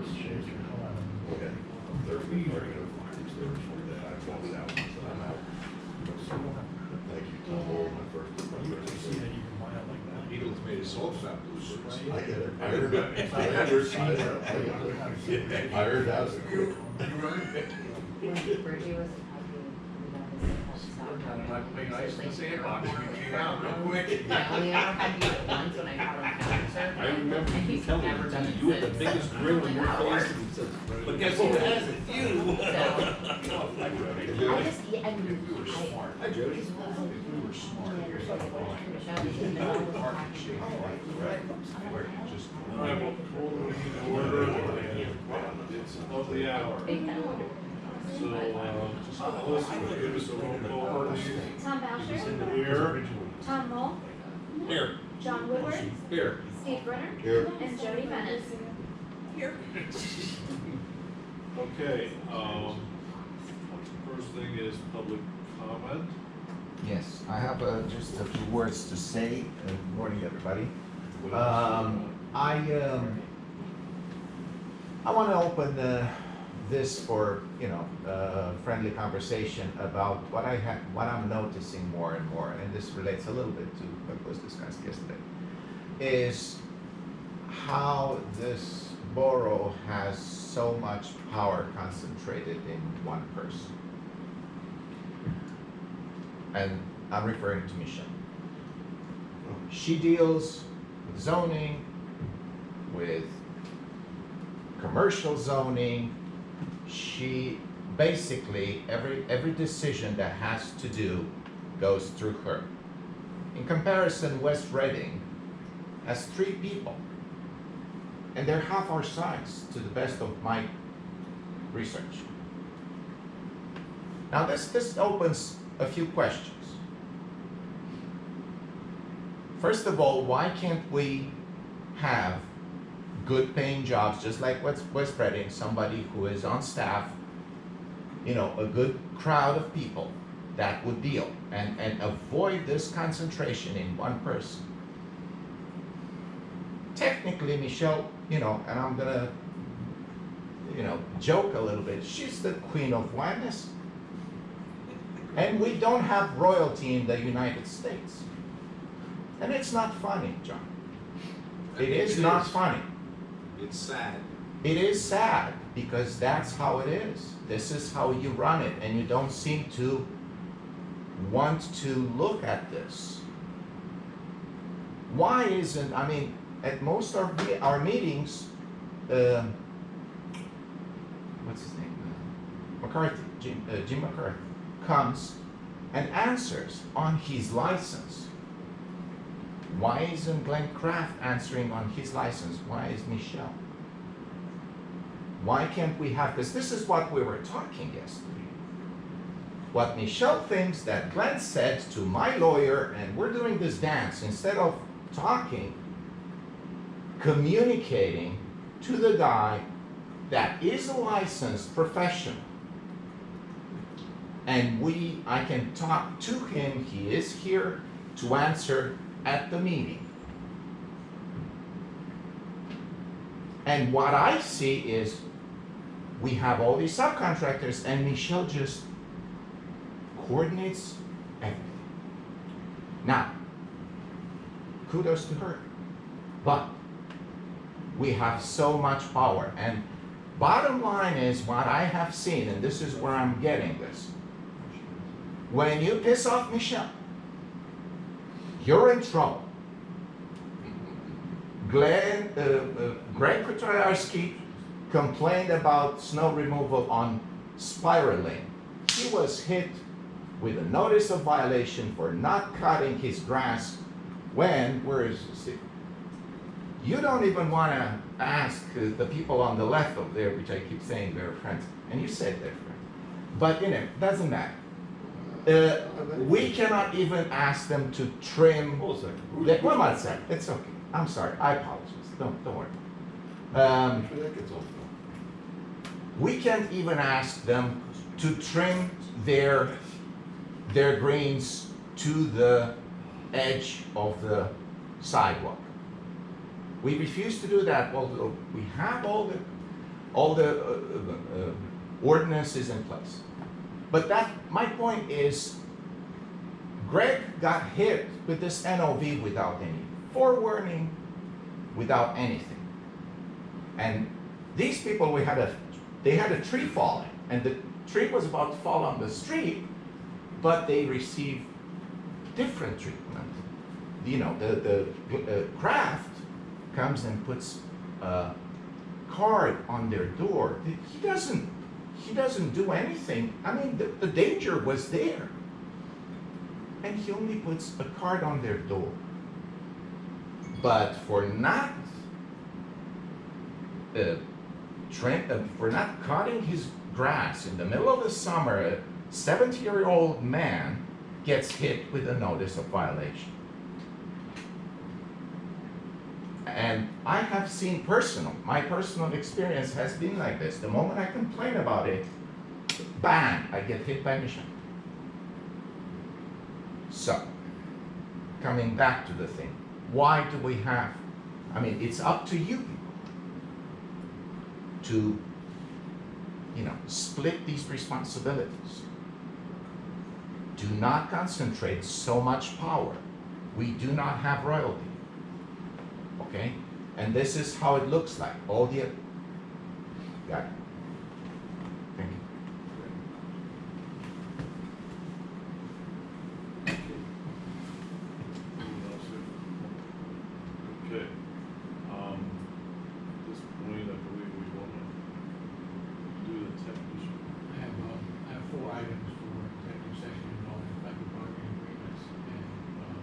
Okay. Thursday, I walked out, so I'm out. Thank you, Tom, my first. Eagles made a salt shop. I get it. I heard that. I heard that. Bridgie was Like playing ice in the sandbox, we came out real quick. I only ever had to use it once when I taught him cancer. I remember And you he's telling never done me, it you had the since. biggest grin on your face, and he said, but guess who has it? You! So, I just, yeah, I mean, Hi, Jody. because We were smart. Of the hour. So, just listen, give us a roll call, please. Tom Boucher, Here. Tom Mull, Here. John Woodward, Here. Steve Brenner, Here. and Jody Bennett. Okay, first thing is public comment. Yes, I have just a few words to say. Good morning, everybody. I want to open this for friendly conversation about what I'm noticing more and more, and this relates a little bit to what was discussed yesterday, is how this borough has so much power concentrated in one person. And I'm referring to Michelle. She deals with zoning, with commercial zoning. She basically, every decision that has to do goes through her. In comparison, West Reading has 3 people, and they're half our size to the best of my research. Now this opens a few questions. First of all, why can't we have good paying jobs, just like West Reading, somebody who is on staff, a good crowd of people that would deal and avoid this concentration in one person? Technically, Michelle, and I'm gonna, joke a little bit, she's the queen of wildness. And we don't have royalty in the United States. And it's not funny, John. It is not funny. It's sad. It is sad because that's how it is. This is how you run it, and you don't seem to want to look at this. Why isn't, at most of our meetings, what's his name? McCarthy, Jim McCarthy, comes and answers on his license. Why isn't Glenn Kraft answering on his license? Why is Michelle? Why can't we have, because this is what we were talking yesterday. What Michelle thinks that Glenn said to my lawyer, and we're doing this dance, instead of talking, communicating to the guy that is a licensed professional. And I can talk to him, he is here to answer at the meeting. And what I see is we have all these subcontractors and Michelle just coordinates everything. Now, kudos to her, but we have so much power. And bottom line is what I have seen, and this is where I'm getting this. When you piss off Michelle, you're in trouble. Greg Kutarski complained about snow removal on Spiral Lane. He was hit with a notice of violation for not cutting his grass where is it? You don't even want to ask the people on the left of there, which I keep saying they're friends, and you said they're friends. But doesn't matter. We cannot even ask them to trim. Hold a second. One more second. It's okay. I'm sorry. I apologize. Don't worry. That gets off. We can't even ask them to trim their greens to the edge of the sidewalk. We refuse to do that, although we have all the all the ordinance is in place. But my point is, Greg got hit with this NOV without any forewarning, without anything. And these people, they had a tree falling, and the tree was about to fall on the street, but they received different treatment. You know, the craft comes and puts a card on their door. He doesn't do anything. I mean, the danger was there. And he only puts a card on their door. But for not cutting his grass in the middle of the summer, a 70-year-old man gets hit with a notice of violation. And I have seen my personal experience has been like this. The moment I complain about it, bang, I get hit by a machine. So, coming back to the thing, why do we have, I mean, it's up to you to, you know, split these responsibilities. Do not concentrate so much power. We do not have royalty. Okay? And this is how it looks like. All the, got it. Thank you. Okay. At this point, I believe we want to do the technician. I have 4 items for executive session involving collective bargaining agreements and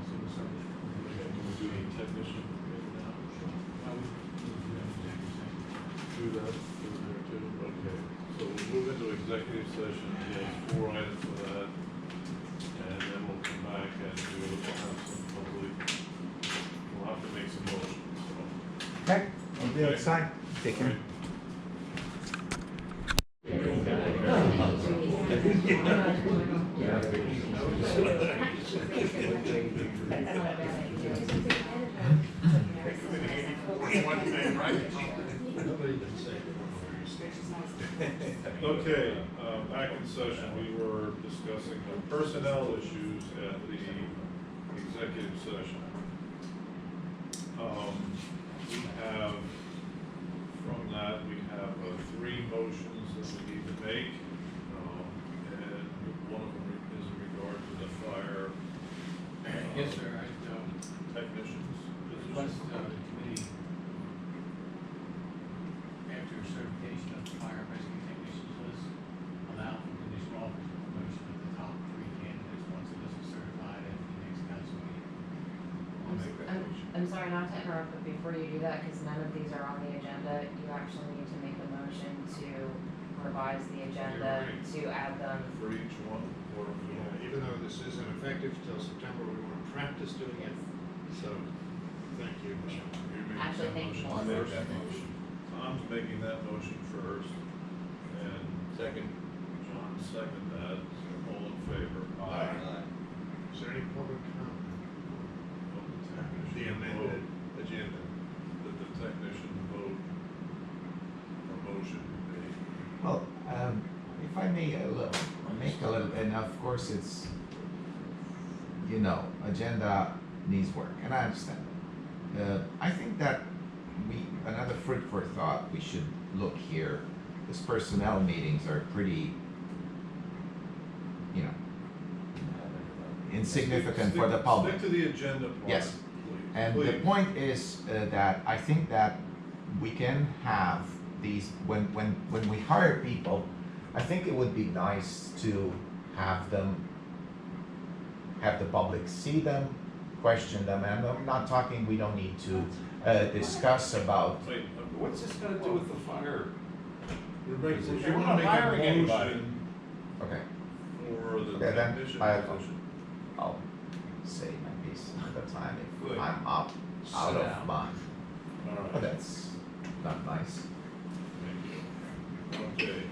civil service. Okay, we'll do the technician right now. I would move to executive session. Do that over there too. Okay. So we'll move into executive session. He has 4 items for that. And then we'll come back and we'll have some public, we'll have to make some motions, so. Okay, I'll be Okay. outside. Take care. Okay, back in session, we were discussing the personnel issues at the executive session. We have, from that, we have 3 motions that we need to make. And one of them is in regard to the fire. Yes, sir, I Technicians. request position. the committee, after certification of the fire rescue technicians list, allow for conditional offers of promotion of the top 3 candidates once the list is certified at the next council meeting. I'll make that motion. I'm sorry not to interrupt, but before you do that, because none of these are on the agenda, you actually need to make a motion to revise the agenda to add them. For each one, or for Yeah, even though this isn't effective till September, we want to practice doing it. So, thank you, Michelle. You're making Actually, that thank you, motion Melissa. first. Tom's making that motion first, and Second. John seconded that. All in favor? Is there any public comment? Of the technician The amended vote, agenda. that the technician vote or motion be made. Well, if I may make a little, and of course it's, you know, agenda needs work, and I understand that. I think that another fruit for thought, we should look here. These personnel meetings are pretty, you know, insignificant for the public. Stick to the agenda part. Yes. Please. And the Please. point is that I think that we can have these, when we hire people, I think it would be nice to have them, have the public see them, question them, and I'm not talking, we don't need to discuss about, Wait, what's this got to do with the fire? We're making, If you we're wanna not make a hiring anybody motion, okay, for the Okay, then, technician I- position. I'll say my piece another time if Good. I'm out Sit of down. line. All right. But that's not nice. Thank you. Okay.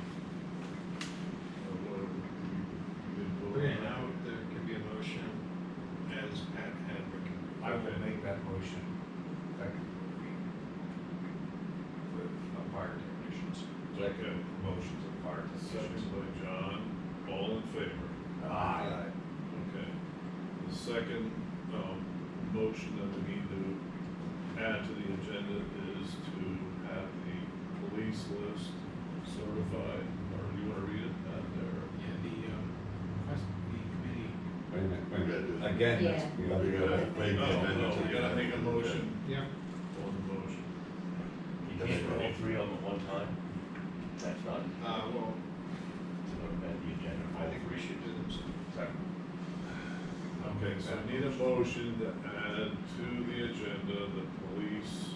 What, we did vote Okay, on that? now there can be a motion as Pat had recommended. I will make that motion. With fire technicians. Okay. motions of fire Second technicians. by John, all in favor? Aye. Okay. The second, motion that we need to add to the agenda is to have the police list certified, or do you wanna read it out there? Yeah, the committee, Wait a minute, wait a minute. Yeah. Again, that's- we gotta make the amendment to We the gotta make a agenda. motion Yeah. on the motion. You can't do all three of them at one time? That's not, Well, to amend the agenda. I think we should do them separately. Okay, so I need a motion to add to the agenda the police,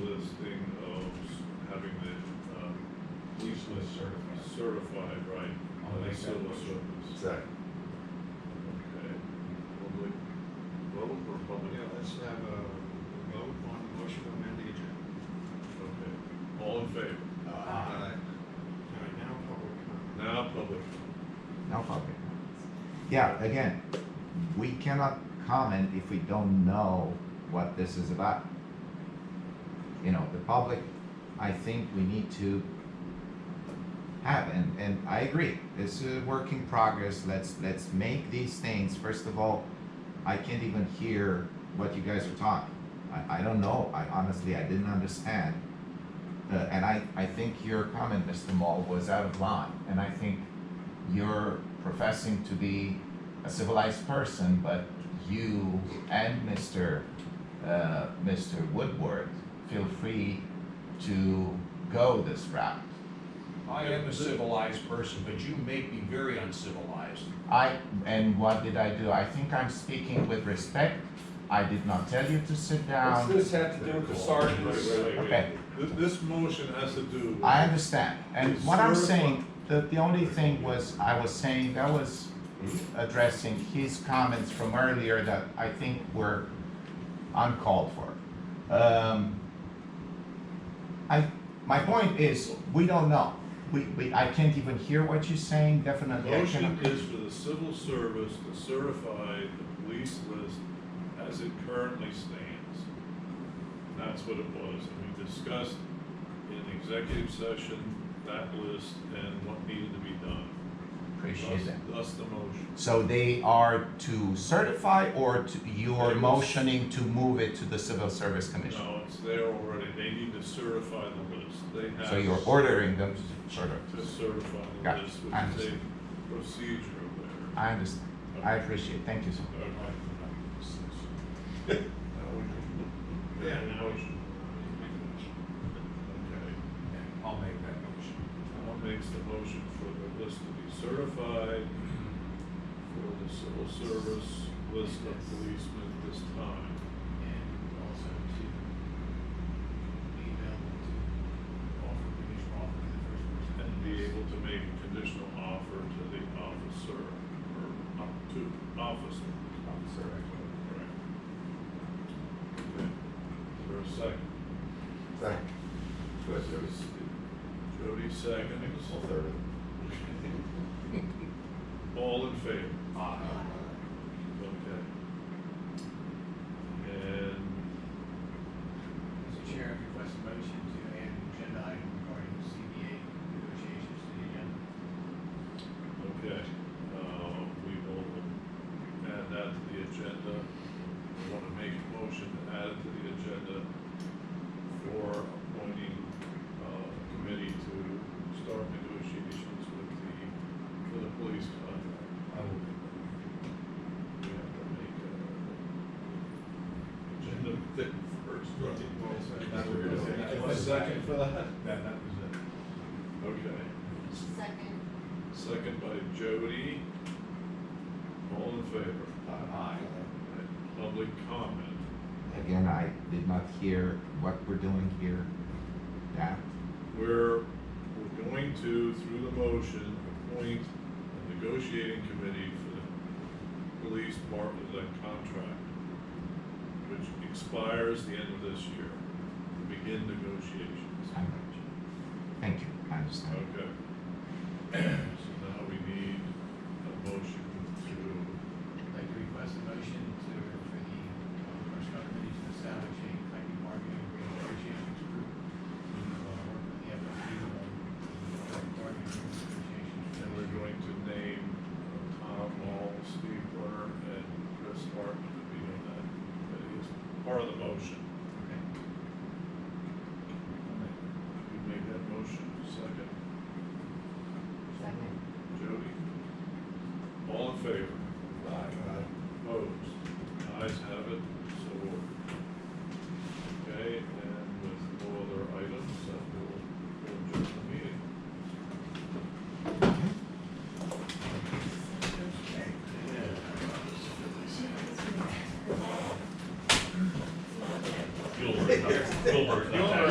listing of having the, Police list certified. certified, right? I'll by the make that civil motion. service. Second. Okay. Public vote or public? Yeah, let's have a vote on the motion to amend the agenda. Okay, all in favor? All right, now public comment. Now public. No public. Yeah, again, we cannot comment if we don't know what this is about. You know, the public, I think we need to have, and I agree, it's a work in progress, let's make these things, first of all, I can't even hear what you guys are talking. I don't know, I honestly, I didn't understand. And I think your comment, Mr. Moll, was out of line, and I think you're professing to be a civilized person, but you and Mr. Woodward feel free to go this route. I am a civilized person, but you make me very uncivilized. And what did I do? I think I'm speaking with respect. I did not tell you to sit down. What's this have to do with the sergeant? Wait. Okay. This motion has to do with. I understand, and what I'm Certified- saying, the only thing was, I was saying, that was addressing his comments from earlier that I think were uncalled for. My point is, we don't know. I can't even hear what you're saying, definitely I Motion cannot. is for the civil service to certify the police list as it currently stands. That's what it was, and we discussed in executive session that list and what needed to be done. Appreciate that. Thus the motion. So they are to certify, or you are They will- motioning to move it to the Civil Service Commission? No, it's there already, they need to certify the list, they have. So you're ordering them to sort of, To certify Got the it. list, I which is a understand. procedure there. I understand, I appreciate it, thank you so much. Okay. Yeah, Now now we motion. Okay. I'll make that motion. Al makes the motion for the list to be certified for the civil service list of policemen this time. and also to be available to offer conditional offer to the first person. And be able to make a conditional offer to the officer, or up to officer. Officer, actually. Correct. Okay. Is there a second? Second. Jody seconds. All third. All in favor? Aye. Okay. And Mr. Chair, I request a motion to add an agenda item regarding the CBA negotiations to the agenda. okay, we will add that to the agenda. We want to make a motion to add it to the agenda for appointing a committee to start negotiations for the police contract. I will. We have to make a agenda thing first, right? That's what you're doing. A second for that? That was it. Okay. Second. Second by Jody. All in favor? Aye. Public comment. Again, I did not hear what we're doing here. Yeah, We're going to, through the motion, appoint a negotiating committee for the police part of that contract, which expires the end of this year, to begin negotiations. I got you. Thank you, I understand. Okay. So now we need a motion to, I'd like to request a motion to, for the personnel committee to establish a collective bargaining agreement negotiations group. Work with the FFP part of the motion. Okay. You made that motion, second. Second. Jody? All in favor?